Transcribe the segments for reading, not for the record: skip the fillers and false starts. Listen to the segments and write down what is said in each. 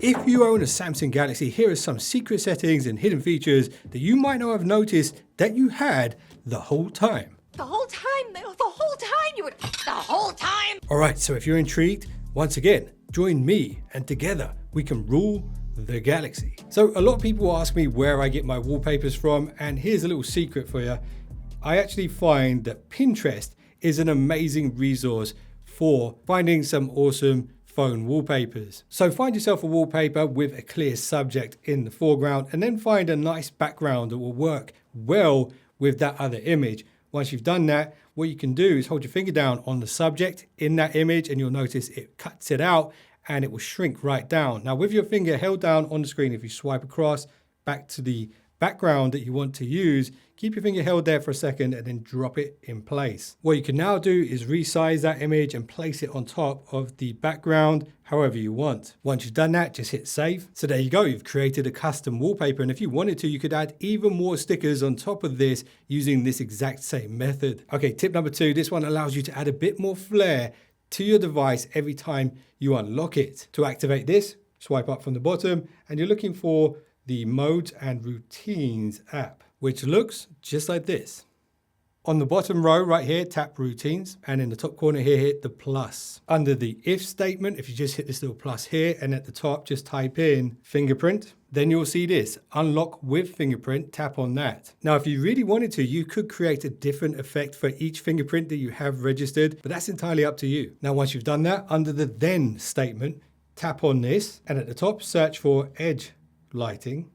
If you own a Samsung Galaxy, here are some secret settings and hidden features that you might not have noticed that you had the whole time. The whole time. All right, so if you're intrigued, once again, join me and together we can rule the galaxy. So a lot of people ask me where I get my wallpapers from, and here's a little secret for you. I actually find that Pinterest is an amazing resource for finding some awesome phone wallpapers. So find yourself a wallpaper with a clear subject in the foreground and then find a nice background that will work well with that other image. Once you've done that, what you can do is hold your finger down on the subject in that image and you'll notice it cuts it out and it will shrink right down. Now with your finger held down on the screen, if you swipe across back to the background that you want to use, keep your finger held there for a second and then drop it in place. What you can now do is resize that image and place it on top of the background however you want. Once you've done that, just hit save. So there you go, you've created a custom wallpaper, and if you wanted to, you could add even more stickers on top of this using this exact same method. Okay, tip number 2, this one allows you to add a bit more flair to your device every time you unlock it. To activate this, swipe up from the bottom and you're looking for the Modes and Routines app, which looks just like this. On the bottom row right here, tap Routines, and in the top corner here, hit the plus. Under the if statement, if you just hit this little plus here, and at the top, just type in Fingerprint, then you'll see this, Unlock with Fingerprint, tap on that. Now, if you really wanted to, you could create a different effect for each fingerprint that you have registered, but that's entirely up to you. Now, once you've done that, under the then statement, tap on this, and at the top, search for Edge Lighting,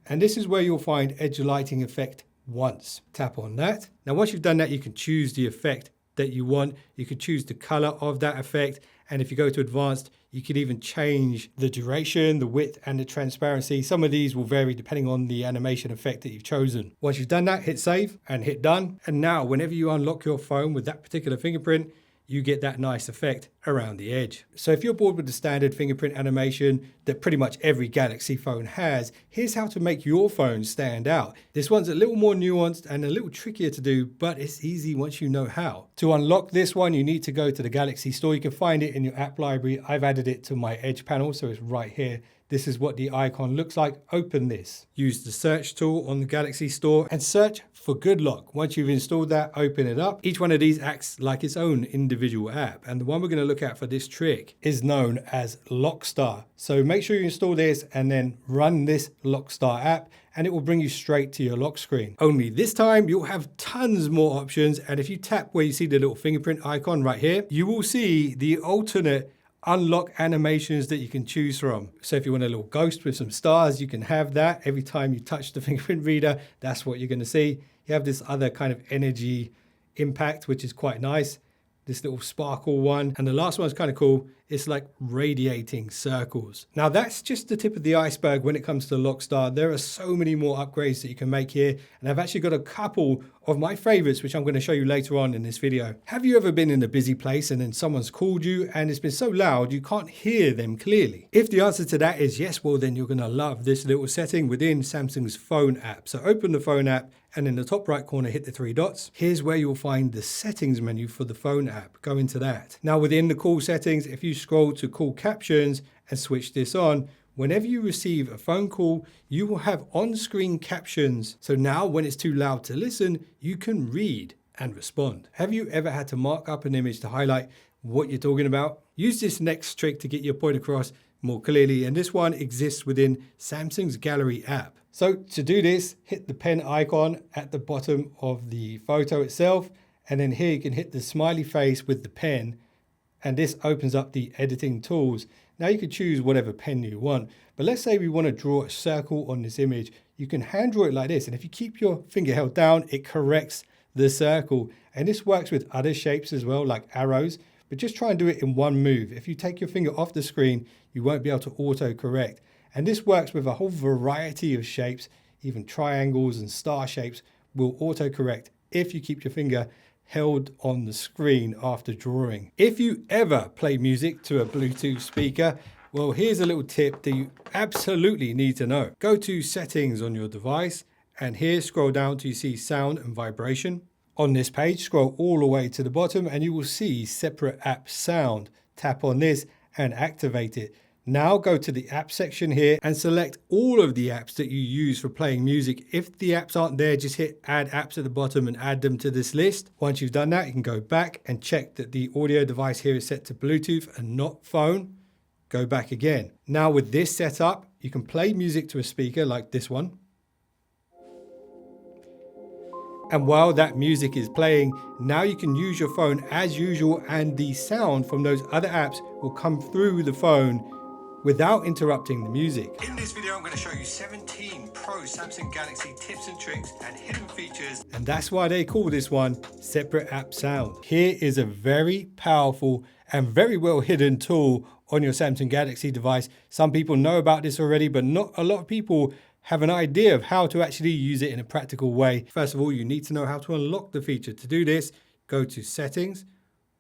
and this is where you'll find edge lighting effect once. Tap on that. Now once you've done that, you can choose the effect that you want. You can choose the color of that effect, and if you go to advanced, you can even change the duration, the width, and the transparency. Some of these will vary depending on the animation effect that you've chosen. Once you've done that, hit save and hit done, and now whenever you unlock your phone with that particular fingerprint, you get that nice effect around the edge. So if you're bored with the standard fingerprint animation that pretty much every Galaxy phone has, here's how to make your phone stand out. This one's a little more nuanced and a little trickier to do, but it's easy once you know how. To unlock this one, you need to go to the Galaxy store. You can find it in your app library. I've added it to my Edge panel, so it's right here. This is what the icon looks like. Open this. Use the search tool on the Galaxy store and search for Good Lock. Once you've installed that, open it up. Each one of these acts like its own individual app. And the one we're going to look at for this trick is known as Lockstar. So make sure you install this and then run this Lockstar app, and it will bring you straight to your lock screen. Only this time you'll have tons more options. And if you tap where you see the little fingerprint icon right here, you will see the alternate unlock animations that you can choose from. So if you want a little ghost with some stars, you can have that. Every time you touch the fingerprint reader, that's what you're going to see. You have this other kind of energy impact, which is quite nice. This little sparkle one. And the last one's kind of cool. It's like radiating circles. Now that's just the tip of the iceberg when it comes to Lockstar. There are so many more upgrades that you can make here. And I've actually got a couple of my favorites, which I'm going to show you later on in this video. Have you ever been in a busy place and then someone's called you and it's been so loud you can't hear them clearly? If the answer to that is yes, well then you're going to love this little setting within Samsung's phone app. So open the phone app and in the top right corner, hit the 3 dots. Here's where you'll find the settings menu for the phone app. Go into that. Now within the call settings, if you scroll to call captions and switch this on, whenever you receive a phone call, you will have on-screen captions. So now when it's too loud to listen, you can read and respond. Have you ever had to mark up an image to highlight what you're talking about? Use this next trick to get your point across more clearly, and this one exists within Samsung's Gallery app. So to do this, hit the pen icon at the bottom of the photo itself, and then here you can hit the smiley face with the pen, and this opens up the editing tools. Now you can choose whatever pen you want, but let's say we want to draw a circle on this image. You can hand draw it like this, and if you keep your finger held down, it corrects the circle. And this works with other shapes as well, like arrows, but just try and do it in one move. If you take your finger off the screen, you won't be able to auto-correct. And this works with a whole variety of shapes, even triangles and star shapes will auto-correct if you keep your finger held on the screen after drawing. If you ever play music to a Bluetooth speaker, well, here's a little tip that you absolutely need to know. Go to settings on your device, and here scroll down till you see sound and vibration. On this page, scroll all the way to the bottom and you will see separate app sound. Tap on this and activate it. Now go to the app section here and select all of the apps that you use for playing music. If the apps aren't there, just hit add apps at the bottom and add them to this list. Once you've done that, you can go back and check that the audio device here is set to Bluetooth and not phone. Go back again. Now with this setup, you can play music to a speaker like this one. And while that music is playing, now you can use your phone as usual, and the sound from those other apps will come through the phone without interrupting the music. In this video, I'm going to show you 17 Pro Samsung Galaxy tips and tricks and hidden features. And that's why they call this one Separate App Sound. Here is a very powerful and very well hidden tool on your Samsung Galaxy device. Some people know about this already, but not a lot of people have an idea of how to actually use it in a practical way. First of all, you need to know how to unlock the feature. To do this, go to Settings.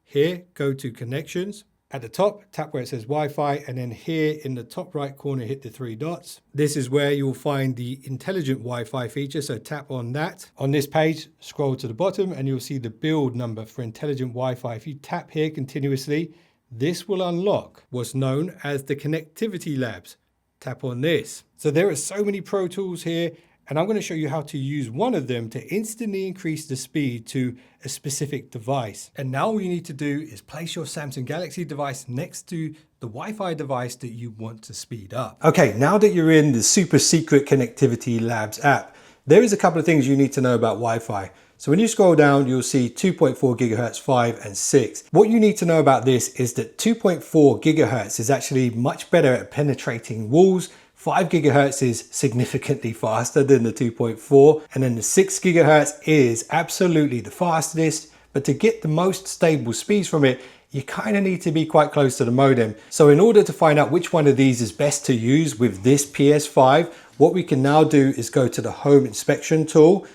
Here, go to Connections. At the top, tap where it says Wi-Fi, and then here in the top right corner, hit the 3 dots. This is where you'll find the intelligent Wi-Fi feature, so tap on that. On this page, scroll to the bottom and you'll see the build number for intelligent Wi-Fi. If you tap here continuously, this will unlock what's known as the Connectivity Labs. Tap on this. So there are so many pro tools here, and I'm going to show you how to use one of them to instantly increase the speed to a specific device. And now all you need to do is place your Samsung Galaxy device next to the Wi-Fi device that you want to speed up. Okay, now that you're in the super secret Connectivity Labs app, there is a couple of things you need to know about Wi-Fi. So when you scroll down, you'll see 2.4 gigahertz, 5 and 6. What you need to know about this is that 2.4 gigahertz is actually much better at penetrating walls. 5 gigahertz is significantly faster than the 2.4, and then the 6 gigahertz is absolutely the fastest, but to get the most stable speeds from it, you kind of need to be quite close to the modem. So in order to find out which one of these is best to use with this PS5, what we can now do is go to the home inspection tool,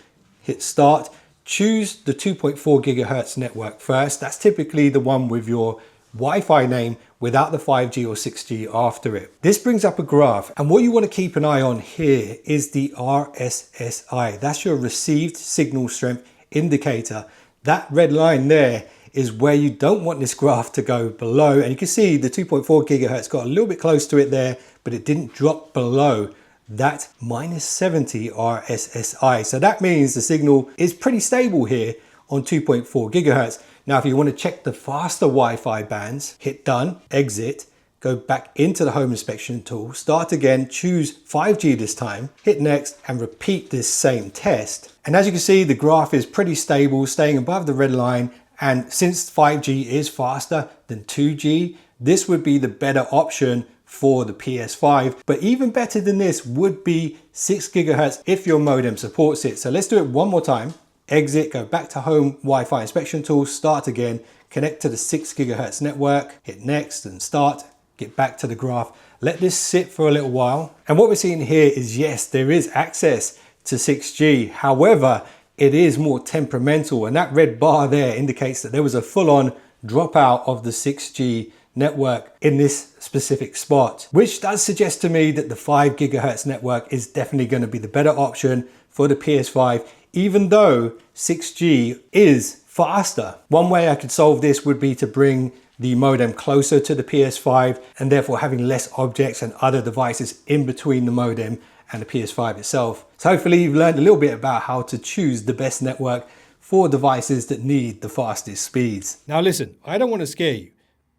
hit start, choose the 2.4 gigahertz network first. That's typically the one with your Wi-Fi name without the 5G or 6G after it. This brings up a graph, and what you want to keep an eye on here is the RSSI. That's your received signal strength indicator. That red line there is where you don't want this graph to go below, and you can see the 2.4 gigahertz got a little bit close to it there, but it didn't drop below that -70 RSSI. So that means the signal is pretty stable here on 2.4 gigahertz. Now, if you want to check the faster Wi-Fi bands, hit done, exit, go back into the home inspection tool, start again, choose 5G this time, hit next and repeat this same test. And as you can see, the graph is pretty stable, staying above the red line. And since 5G is faster than 2G, this would be the better option for the PS5. But even better than this would be 6 gigahertz if your modem supports it. So let's do it one more time. Exit, go back to home Wi-Fi inspection tool, start again, connect to the 6 gigahertz network, hit next and start, get back to the graph. Let this sit for a little while. And what we're seeing here is, yes, there is access to 6G. However, it is more temperamental, and that red bar there indicates that there was a full-on dropout of the 6G network in this specific spot, which does suggest to me that the 5 gigahertz network is definitely going to be the better option for the PS5, even though 6G is faster. One way I could solve this would be to bring the modem closer to the PS5 and therefore having less objects and other devices in between the modem and the PS5 itself. So hopefully you've learned a little bit about how to choose the best network for devices that need the fastest speeds. Now listen, I don't want to scare you,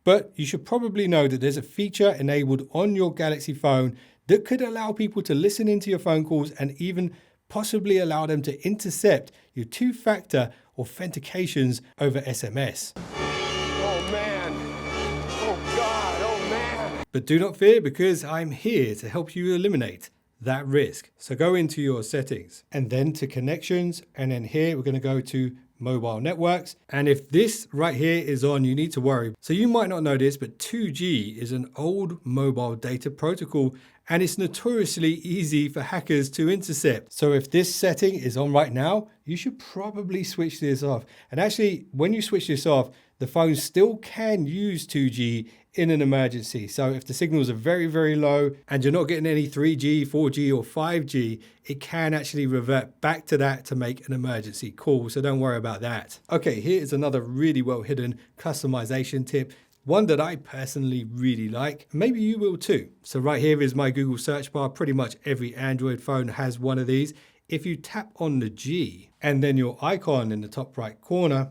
but you should probably know that there's a feature enabled on your Galaxy phone that could allow people to listen into your phone calls and even possibly allow them to intercept your two-factor authentications over SMS. Oh man, oh God, oh man. But do not fear, because I'm here to help you eliminate that risk. So go into your settings and then to connections, and then here we're going to go to mobile networks. And if this right here is on, you need to worry. So you might not know this, but 2G is an old mobile data protocol, and it's notoriously easy for hackers to intercept. So if this setting is on right now, you should probably switch this off. And actually, when you switch this off, the phone still can use 2G in an emergency. So if the signals are very, very low and you're not getting any 3G, 4G or 5G, it can actually revert back to that to make an emergency call. So don't worry about that. Okay, here is another really well hidden customization tip. one that I personally really like. Maybe you will too. So right here is my Google search bar. Pretty much every Android phone has one of these. If you tap on the G and then your icon in the top right corner,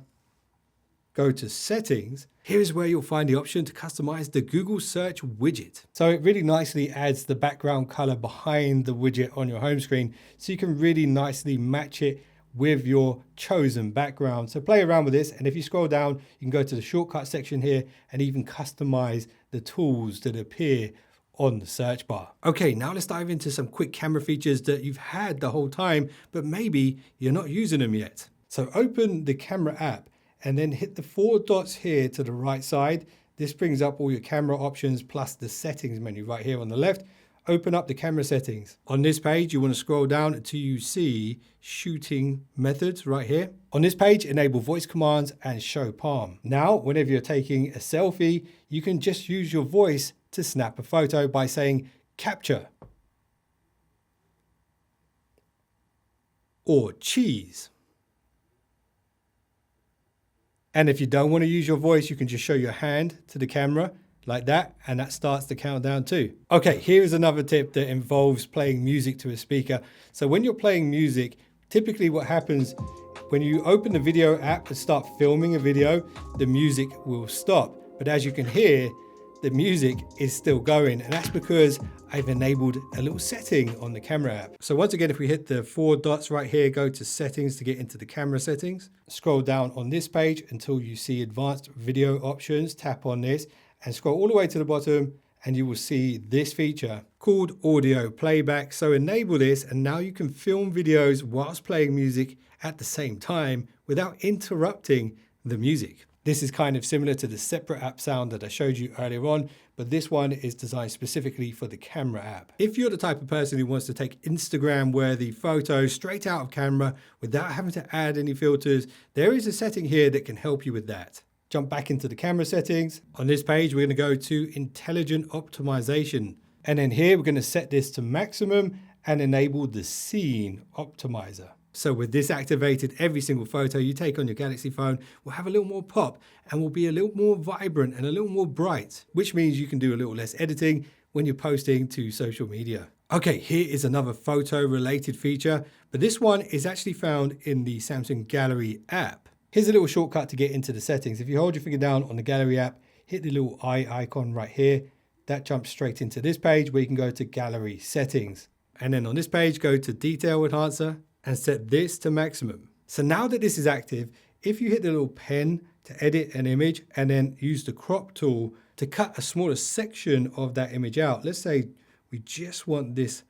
go to settings, here is where you'll find the option to customize the Google search widget. So it really nicely adds the background color behind the widget on your home screen, so you can really nicely match it with your chosen background. So play around with this, and if you scroll down, you can go to the shortcut section here and even customize the tools that appear on the search bar. Okay, now let's dive into some quick camera features that you've had the whole time, but maybe you're not using them yet. So open the camera app and then hit the 4 dots here to the right side. This brings up all your camera options plus the settings menu right here on the left. Open up the camera settings. On this page, you want to scroll down until you see shooting methods right here. On this page, enable voice commands and show palm. Now, whenever you're taking a selfie, you can just use your voice to snap a photo by saying capture or cheese. And if you don't want to use your voice, you can just show your hand to the camera like that, and that starts the countdown too. Okay, here is another tip that involves playing music to a speaker. So when you're playing music, typically what happens when you open the video app and start filming a video, the music will stop. But as you can hear, the music is still going, and that's because I've enabled a little setting on the camera app. So once again, if we hit the 4 dots right here, go to settings to get into the camera settings, scroll down on this page until you see advanced video options, tap on this and scroll all the way to the bottom, and you will see this feature called audio playback. So enable this, and now you can film videos whilst playing music at the same time without interrupting the music. This is kind of similar to the separate app sound that I showed you earlier on, but this one is designed specifically for the camera app. If you're the type of person who wants to take Instagram-worthy photos straight out of camera without having to add any filters, there is a setting here that can help you with that. Jump back into the camera settings. On this page, we're going to go to intelligent optimization. And then here, we're going to set this to maximum and enable the scene optimizer. So with this activated, every single photo you take on your Galaxy phone will have a little more pop and will be a little more vibrant and a little more bright, which means you can do a little less editing when you're posting to social media. Okay, here is another photo related feature, but this one is actually found in the Samsung Gallery app. Here's a little shortcut to get into the settings. If you hold your finger down on the Gallery app, hit the little eye icon right here. That jumps straight into this page where you can go to Gallery settings. And then on this page, go to Detail Enhancer and set this to maximum. So now that this is active, if you hit the little pen to edit an image and then use the crop tool to cut a smaller section of that image out, let's say we just want this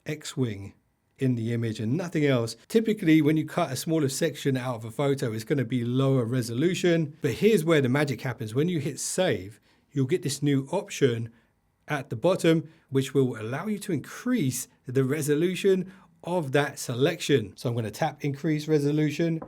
X-wing in the image and nothing else. Typically, when you cut a smaller section out of a photo, it's going to be lower resolution. But here's where the magic happens. When you hit save, you'll get this new option at the bottom, which will allow you to increase the resolution of that selection. So I'm going to tap increase resolution,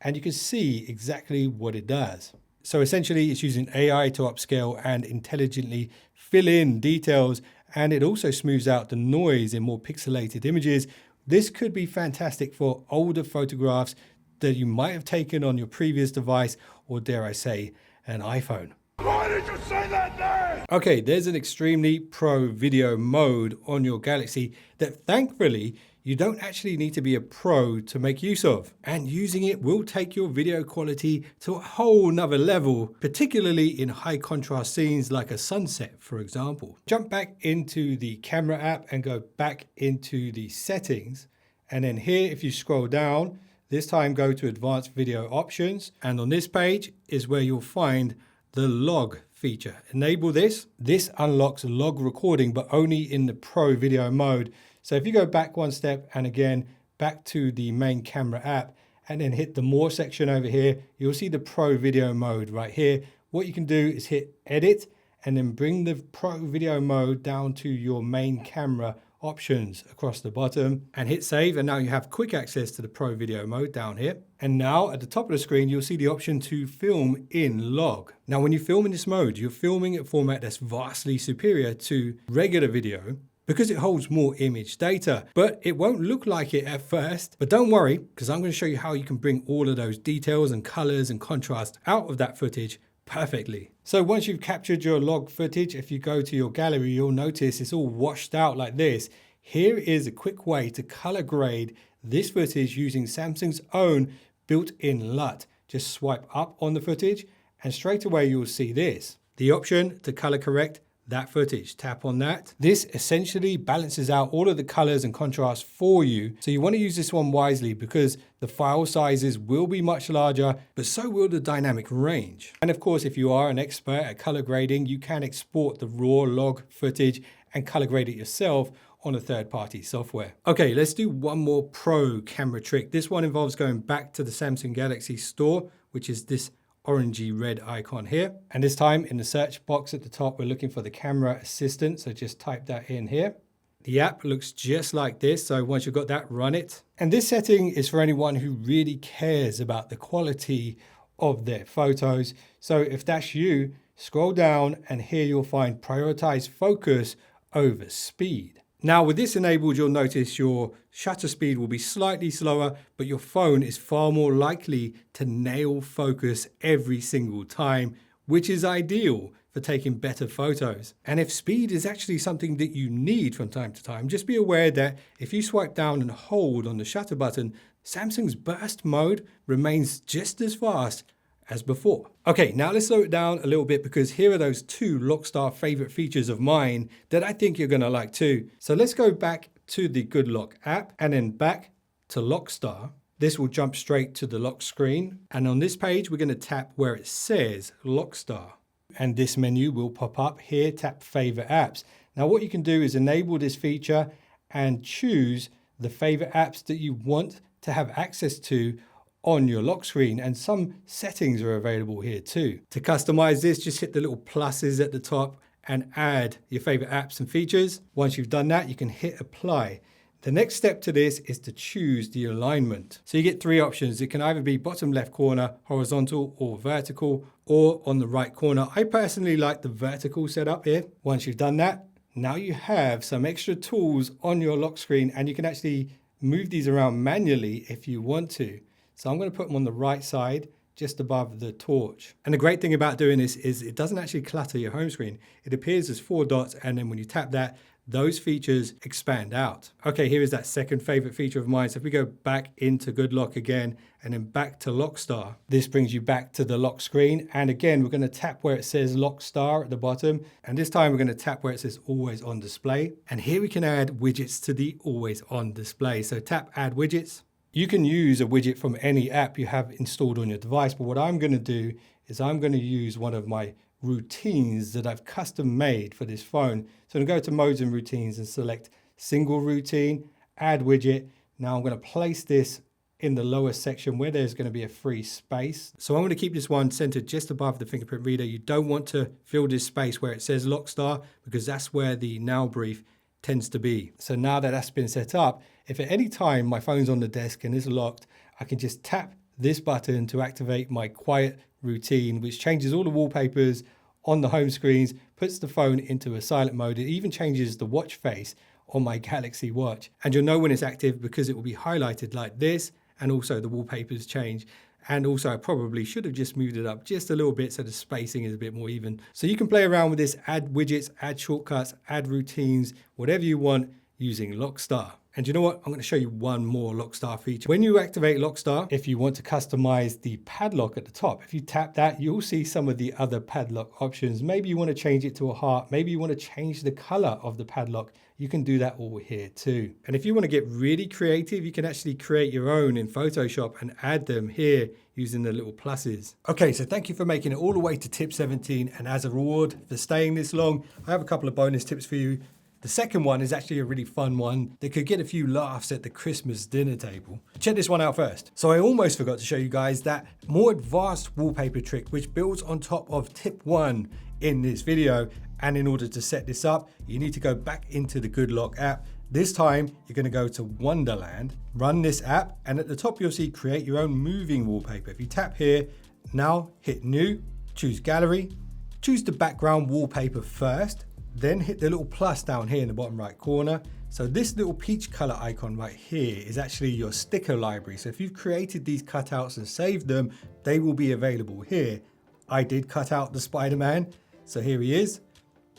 and you can see exactly what it does. So essentially, it's using AI to upscale and intelligently fill in details, and it also smooths out the noise in more pixelated images. This could be fantastic for older photographs that you might have taken on your previous device, or dare I say, an iPhone. Why did you say that name? Okay, there's an extremely pro video mode on your Galaxy that thankfully you don't actually need to be a pro to make use of. And using it will take your video quality to a whole nother level, particularly in high contrast scenes like a sunset, for example. Jump back into the camera app and go back into the settings. And then here, if you scroll down, this time go to advanced video options. And on this page is where you'll find the log feature. Enable this. This unlocks log recording, but only in the pro video mode. So if you go back one step and again, back to the main camera app and then hit the more section over here, you'll see the pro video mode right here. What you can do is hit edit and then bring the pro video mode down to your main camera options across the bottom and hit save. And now you have quick access to the pro video mode down here. And now at the top of the screen, you'll see the option to film in log. Now, when you film in this mode, you're filming at a format that's vastly superior to regular video, because it holds more image data, but it won't look like it at first. But don't worry, because I'm going to show you how you can bring all of those details and colors and contrast out of that footage perfectly. So once you've captured your log footage, if you go to your gallery, you'll notice it's all washed out like this. Here is a quick way to color grade this footage using Samsung's own built-in LUT. Just swipe up on the footage and straight away you'll see this. The option to color correct that footage. Tap on that. This essentially balances out all of the colors and contrasts for you. So you want to use this one wisely because the file sizes will be much larger, but so will the dynamic range. And of course, if you are an expert at color grading, you can export the raw log footage and color grade it yourself on a third-party software. Okay, let's do one more pro camera trick. This one involves going back to the Samsung Galaxy store, which is this orangey red icon here. And this time in the search box at the top, we're looking for the camera assistant. So just type that in here. The app looks just like this. So once you've got that, run it. And this setting is for anyone who really cares about the quality of their photos. So if that's you, scroll down and here you'll find prioritize focus over speed. Now with this enabled, you'll notice your shutter speed will be slightly slower, but your phone is far more likely to nail focus every single time, which is ideal for taking better photos. And if speed is actually something that you need from time to time, just be aware that if you swipe down and hold on the shutter button, Samsung's burst mode remains just as fast as before. Okay, now let's slow it down a little bit because here are those two Lockstar favorite features of mine that I think you're gonna like too. So let's go back to the Good Lock app and then back to Lockstar. This will jump straight to the lock screen. And on this page, we're gonna tap where it says Lockstar. And this menu will pop up here, tap favorite apps. Now what you can do is enable this feature and choose the favorite apps that you want to have access to on your lock screen, and some settings are available here too. To customize this, just hit the little pluses at the top and add your favorite apps and features. Once you've done that, you can hit apply. The next step to this is to choose the alignment. So you get three options. It can either be bottom left corner, horizontal or vertical, or on the right corner. I personally like the vertical setup here. Once you've done that, now you have some extra tools on your lock screen and you can actually move these around manually if you want to. So I'm going to put them on the right side, just above the torch. And the great thing about doing this is it doesn't actually clutter your home screen. It appears as 4 dots, and then when you tap that, those features expand out. Okay, here is that second favorite feature of mine. So if we go back into Good Lock again, and then back to Lockstar, this brings you back to the lock screen. And again, we're going to tap where it says Lockstar at the bottom. And this time we're going to tap where it says Always On Display. And here we can add widgets to the Always On Display. So tap Add Widgets. You can use a widget from any app you have installed on your device, but what I'm going to do is I'm going to use one of my routines that I've custom made for this phone. So I'm going to go to Modes and Routines and select Single Routine, Add Widget. Now I'm going to place this in the lower section where there's going to be a free space. So I'm going to keep this one centered just above the fingerprint reader. You don't want to fill this space where it says Lockstar because that's where the now brief tends to be. So now that that's been set up, if at any time my phone's on the desk and is locked, I can just tap this button to activate my quiet routine, which changes all the wallpapers on the home screens, puts the phone into a silent mode. It even changes the watch face on my Galaxy Watch. And you'll know when it's active because it will be highlighted like this, and also the wallpapers change. And also I probably should have just moved it up just a little bit so the spacing is a bit more even. So you can play around with this, add widgets, add shortcuts, add routines, whatever you want using Lockstar. And you know what? I'm going to show you one more Lockstar feature. When you activate Lockstar, if you want to customize the padlock at the top, if you tap that, you'll see some of the other padlock options. Maybe you want to change it to a heart. Maybe you want to change the color of the padlock. You can do that all here too. And if you want to get really creative, you can actually create your own in Photoshop and add them here using the little pluses. Okay, so thank you for making it all the way to tip 17. And as a reward for staying this long, I have a couple of bonus tips for you. The second one is actually a really fun one that could get a few laughs at the Christmas dinner table. Check this one out first. So I almost forgot to show you guys that more advanced wallpaper trick, which builds on top of tip 1 in this video. And in order to set this up, you need to go back into the Good Lock app. This time, you're going to go to Wonderland, run this app, and at the top you'll see create your own moving wallpaper. If you tap here, now hit New, choose Gallery, choose the background wallpaper first, then hit the little plus down here in the bottom right corner. So this little peach color icon right here is actually your sticker library. So if you've created these cutouts and saved them, they will be available here. I did cut out the Spider-Man. So here he is.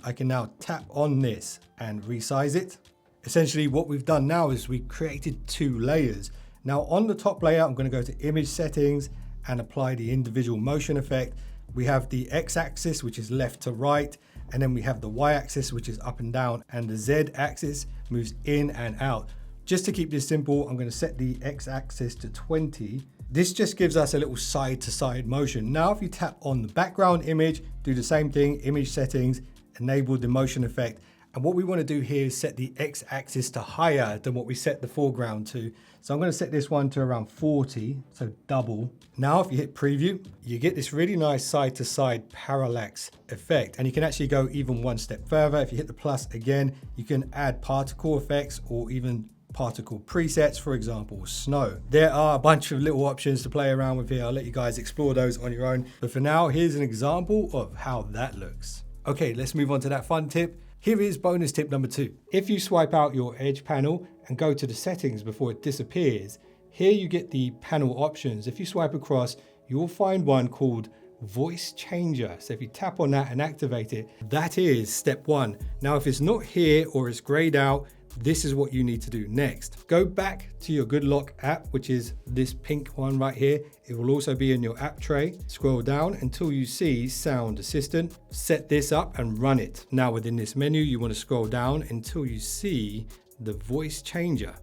I can now tap on this and resize it. Essentially what we've done now is we created 2 layers. Now on the top layer, I'm going to go to image settings and apply the individual motion effect. We have the X-axis, which is left to right, and then we have the Y-axis, which is up and down, and the Z-axis moves in and out. Just to keep this simple, I'm going to set the X-axis to 20. This just gives us a little side-to-side motion. Now, if you tap on the background image, do the same thing, image settings, enable the motion effect. And what we want to do here is set the X-axis to higher than what we set the foreground to. So I'm going to set this one to around 40, so double. Now, if you hit preview, you get this really nice side-to-side parallax effect. And you can actually go even one step further. If you hit the plus again, you can add particle effects or even particle presets, for example, snow. There are a bunch of little options to play around with here. I'll let you guys explore those on your own. But for now, here's an example of how that looks. Okay, let's move on to that fun tip. Here is bonus tip number 2. If you swipe out your edge panel and go to the settings before it disappears, here you get the panel options. If you swipe across, you will find one called voice changer. So if you tap on that and activate it, that is step 1. Now, if it's not here or it's grayed out, this is what you need to do next. Go back to your Good Lock app, which is this pink one right here. It will also be in your app tray. Scroll down until you see Sound Assistant. Set this up and run it. Now within this menu, you want to scroll down until you see the voice changer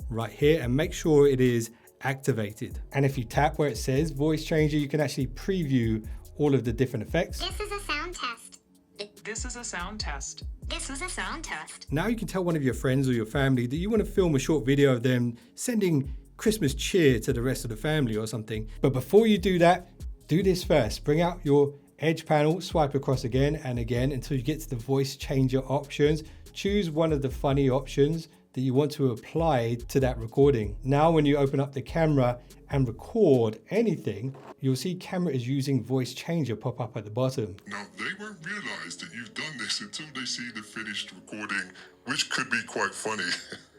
right here and make sure it is activated. And if you tap where it says voice changer, you can actually preview all of the different effects. This is a sound test. This is a sound test. This is a sound test. Now you can tell one of your friends or your family that you want to film a short video of them sending Christmas cheer to the rest of the family or something. But before you do that, do this first. Bring out your edge panel, swipe across again and again until you get to the voice changer options. Choose one of the funny options that you want to apply to that recording. Now, when you open up the camera and record anything, you'll see camera is using voice changer pop up at the bottom. Now, they won't realize that you've done this until they see the finished recording, which could be quite funny.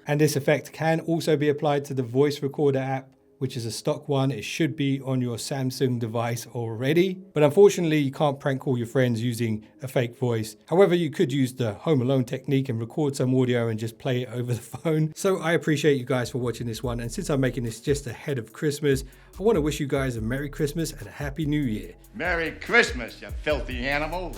And this effect can also be applied to the voice recorder app, which is a stock one. It should be on your Samsung device already. But unfortunately, you can't prank call your friends using a fake voice. However, you could use the Home Alone technique and record some audio and just play it over the phone. So I appreciate you guys for watching this one. And since I'm making this just ahead of Christmas, I want to wish you guys a Merry Christmas and a Happy New Year. Merry Christmas, you filthy animal.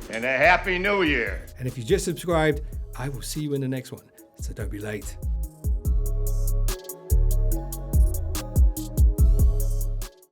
And a Happy New Year. And if you just subscribed, I will see you in the next one. So don't be late.